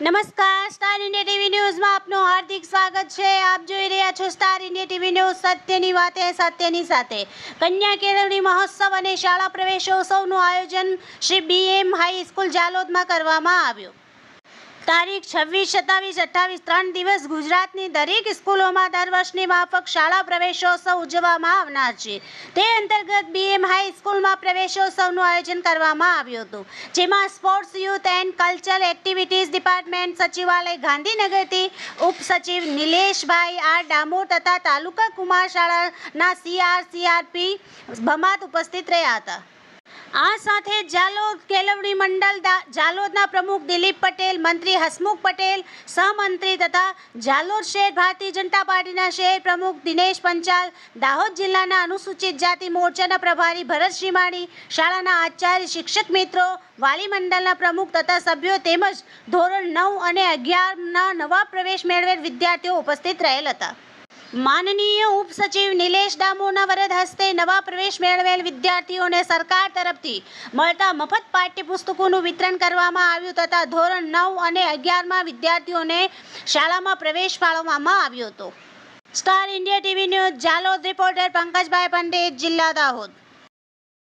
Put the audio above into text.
નમસ્કાર, star India TV ન્યૂઝમાં આપનું હાર્દિક સ્વાગત છે। આપ જોઈ રહ્યા છો સ્ટાર ઇન્ડિયા ટીવી ન્યૂઝ, સત્યની વાતે સત્યની સાથે। કન્યા કેળવણી મહોત્સવ અને શાળા પ્રવેશોત્સવનું આયોજન શ્રી BM હાઈસ્કૂલ જાલોદમાં કરવામાં આવ્યું। તારીખ 26, 27, 28 3 દિવસ ગુજરાતની દરેક સ્કૂલોમાં દર વર્ષની માફક શાળા પ્રવેશોત્સવ ઉજવવામાં આવનાર છે। તે અંતર્ગત BM હાઈસ્કૂલમાં પ્રવેશોત્સવનું આયોજન કરવામાં આવ્યું હતું, જેમાં sports, youth and cultural activities department સચિવાલય ગાંધીનગરથી ઉપસચિવ નિલેશભાઈ આર ડામોર તથા તાલુકા કુમાર શાળાના CRP ભમાત ઉપસ્થિત રહ્યા હતા। આ સાથે જાલોદ કેળવણી મંડળ જાલોદના પ્રમુખ દિલીપ પટેલ, મંત્રી હસમુખ પટેલ, સહમંત્રી તથા જાલોદ શહેર ભારતીય જનતા પાર્ટીના શહેર પ્રમુખ દિનેશ પંચાલ, દાહોદ જિલ્લાના અનુસૂચિત જાતિ મોરચાના પ્રભારી ભરત શ્રીમાળી, શાળાના આચાર્ય, શિક્ષક મિત્રો, વાલી મંડળના પ્રમુખ તથા સભ્યો તેમજ ધોરણ 9 અને 11ના નવા પ્રવેશ મેળવેલ વિદ્યાર્થીઓ ઉપસ્થિત રહેલ હતા। માનનીય ઉપસચિવ નિલેશ ડામોરના વરદ હસ્તે નવા પ્રવેશ મેળવેલ વિદ્યાર્થીઓને સરકાર તરફથી મળતા મફત પાઠ્યપુસ્તકોનું વિતરણ કરવામાં આવ્યું તથા ધોરણ 9 અને 11માં વિદ્યાર્થીઓને શાળામાં પ્રવેશ ફાળવવામાં આવ્યો હતો। Star India TV news Jhalod reporter Pankajbhai Pandit, જિલ્લા દાહોદ।